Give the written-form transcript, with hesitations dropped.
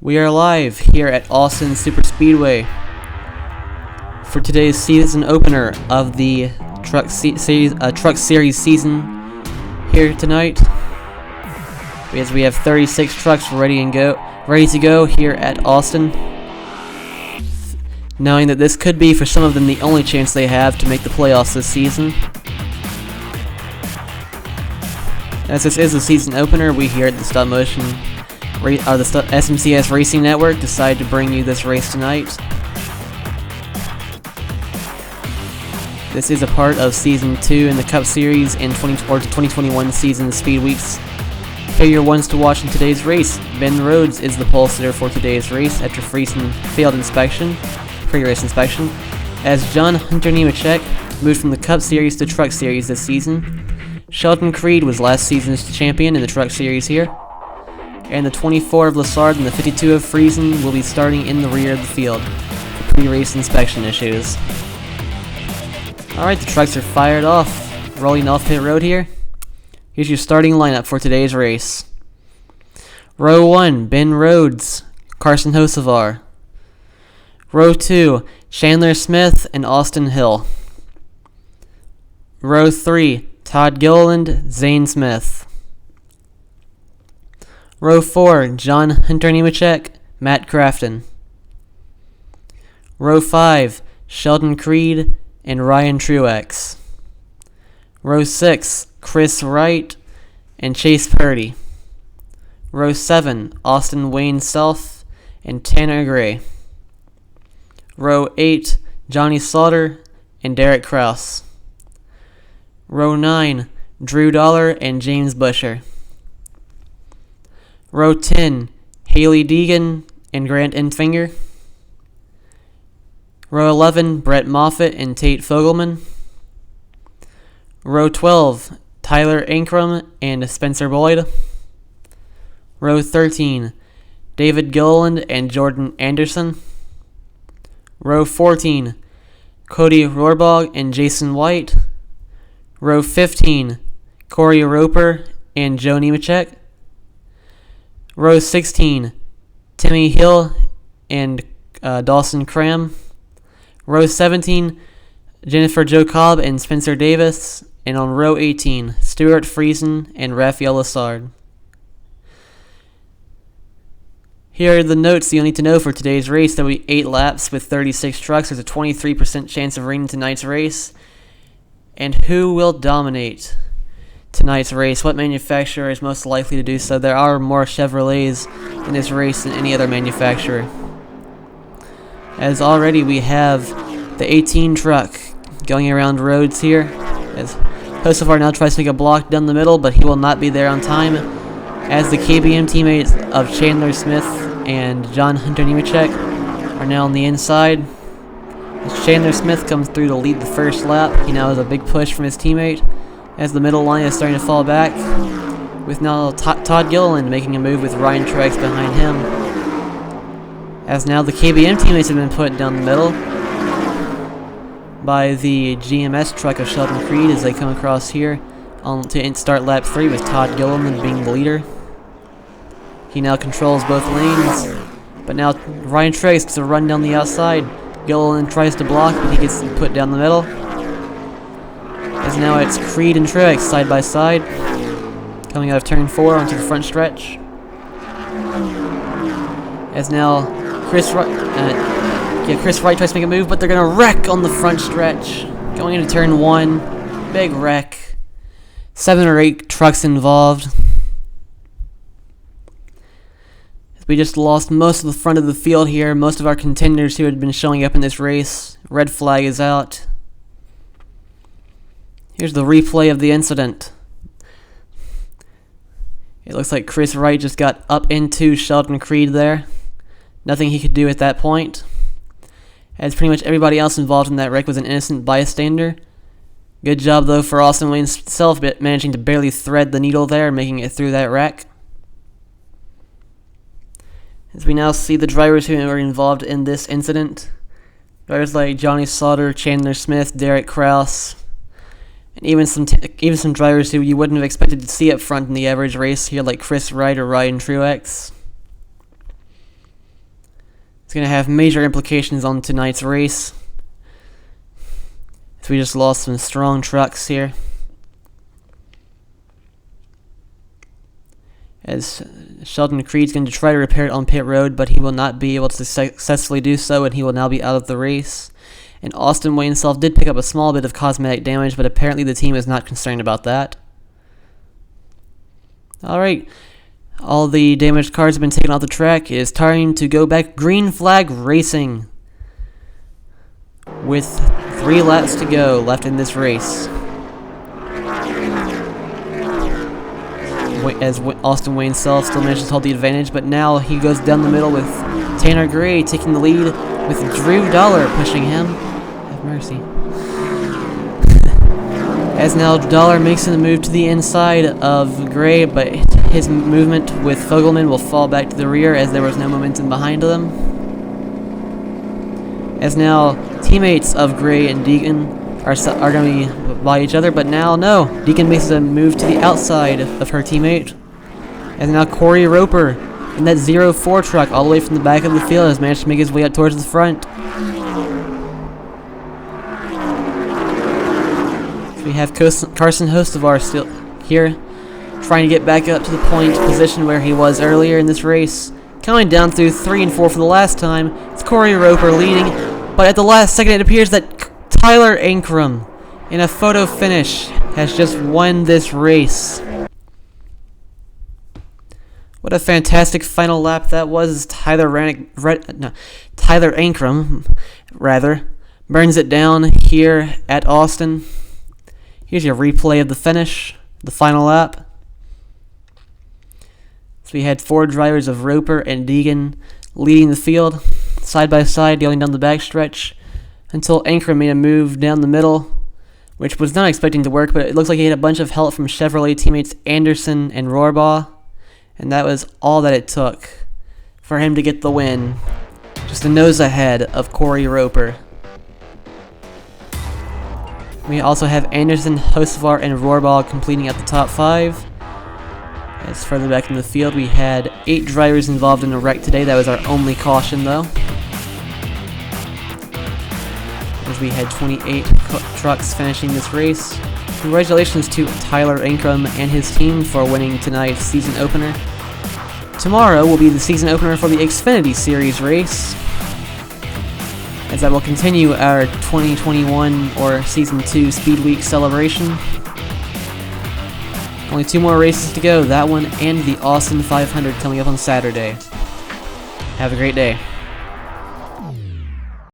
We are live here at Austin Superspeedway for today's season opener of the Truck Series season here tonight. Because we have 36 trucks ready to go here at Austin. Knowing that this could be for some of them the only chance they have to make the playoffs this season. As this is a season opener, we here at the SMTS Racing Network decided to bring you this race tonight. This is a part of Season 2 in the Cup Series and 2021 season Speedweeks. Here are your ones to watch in today's race. Ben Rhodes is the pole sitter for today's race after failed pre-race inspection, as John Hunter Nemechek moved from the Cup Series to Truck Series this season. Sheldon Creed was last season's champion in the Truck Series here. And the 24 of Lassard and the 52 of Friesen will be starting in the rear of the field for pre-race inspection issues. Alright, the trucks are fired off, rolling off pit road here. Here's your starting lineup for today's race. Row 1, Ben Rhodes, Carson Hocevar. Row 2, Chandler Smith and Austin Hill. Row 3, Todd Gilliland, Zane Smith. Row 4, John Hunter Nemechek, Matt Crafton. Row 5, Sheldon Creed and Ryan Truex. Row 6, Chris Wright and Chase Purdy. Row 7, Austin Wayne Self and Tanner Gray. Row 8, Johnny Slaughter and Derek Kraus. Row 9, Drew Dollar and James Busher. Row 10, Haley Deegan and Grant Enfinger. Row 11, Brett Moffitt and Tate Fogelman. Row 12, Tyler Ankrum and Spencer Boyd. Row 13, David Gilliland and Jordan Anderson. Row 14, Cody Rohrbach and Jason White. Row 15, Corey Roper and Joe Nemechek. Row 16, Timmy Hill and Dawson Cram. Row 17, Jennifer Jo Cobb and Spencer Davis. And on row 18, Stuart Friesen and Raphael Lassard. Here are the notes you'll need to know for today's race. There will be 8 laps with 36 trucks. There's a 23% chance of rain in tonight's race. And who will dominate tonight's race? What manufacturer is most likely to do so? There are more Chevrolets in this race than any other manufacturer. As already we have the 18 truck going around roads here. As Hocevar now tries to make a block down the middle, but he will not be there on time. As the KBM teammates of Chandler Smith and John Hunter Nemechek are now on the inside. As Chandler Smith comes through to lead the first lap, he now has a big push from his teammate. As the middle line is starting to fall back, with now Todd Gilliland making a move with Ryan Truex behind him. As now the KBM teammates have been put down the middle by the GMS truck of Sheldon Creed as they come across here to start lap 3 with Todd Gilliland being the leader. He now controls both lanes, but now Ryan Truex gets a run down the outside. Gilliland tries to block, but he gets put down the middle. As now it's Creed and Truex side by side, coming out of turn 4 onto the front stretch. As now Chris Wright tries to make a move, but they're going to wreck on the front stretch. Going into turn 1, big wreck. 7 or 8 trucks involved. We just lost most of the front of the field here. Most of our contenders who had been showing up in this race. Red flag is out. Here's the replay of the incident. It looks like Chris Wright just got up into Sheldon Creed there. Nothing he could do at that point. As pretty much everybody else involved in that wreck was an innocent bystander. Good job, though, for Austin Wayne Self managing to barely thread the needle there and making it through that wreck. As we now see the drivers who were involved in this incident. Drivers like Johnny Slaughter, Chandler Smith, Derek Kraus, and even some drivers who you wouldn't have expected to see up front in the average race here, like Chris Wright or Ryan Truex. It's going to have major implications on tonight's race. So we just lost some strong trucks here. As Sheldon Creed's going to try to repair it on pit road, but he will not be able to successfully do so, and he will now be out of the race. And Austin Wayneself did pick up a small bit of cosmetic damage, but apparently the team is not concerned about that. Alright, all the damaged cars have been taken off the track. It is time to go back green flag racing, with 3 laps to go left in this race. As Austin Wayneself still manages to hold the advantage, but now he goes down the middle with Tanner Gray taking the lead, with Drew Dollar pushing him. Have mercy. As now Dollar makes a move to the inside of Gray, but his movement with Fogelman will fall back to the rear as there was no momentum behind them. As now teammates of Gray and Deegan are going to be by each other, but now no. Deacon makes a move to the outside of her teammate. And now Corey Roper in that 04 truck all the way from the back of the field has managed to make his way up towards the front. So we have Carson Hostevar still here, trying to get back up to the point position where he was earlier in this race. Counting down through 3 and 4 for the last time, it's Corey Roper leading, but at the last second it appears that Tyler Ankrum, in a photo finish, has just won this race. What a fantastic final lap that was. Tyler Ankrum, burns it down here at Austin. Here's your replay of the finish, the final lap. So we had 4 drivers of Roper and Deegan leading the field, side by side, going down the backstretch, until Ankrum made a move down the middle, which was not expecting to work, but it looks like he had a bunch of help from Chevrolet teammates Anderson and Rohrbaugh, and that was all that it took for him to get the win, just a nose ahead of Corey Roper. We also have Anderson, Hostevar, and Rohrbaugh completing at the top 5. As further back in the field, we had 8 drivers involved in a wreck today. That was our only caution, though. As we had 28 trucks finishing this race. Congratulations to Tyler Ankrum and his team for winning tonight's season opener. Tomorrow will be the season opener for the Xfinity Series race, as that will continue our 2021 or Season 2 Speedweeks celebration. Only 2 more races to go, that one and the Austin 500 coming up on Saturday. Have a great day.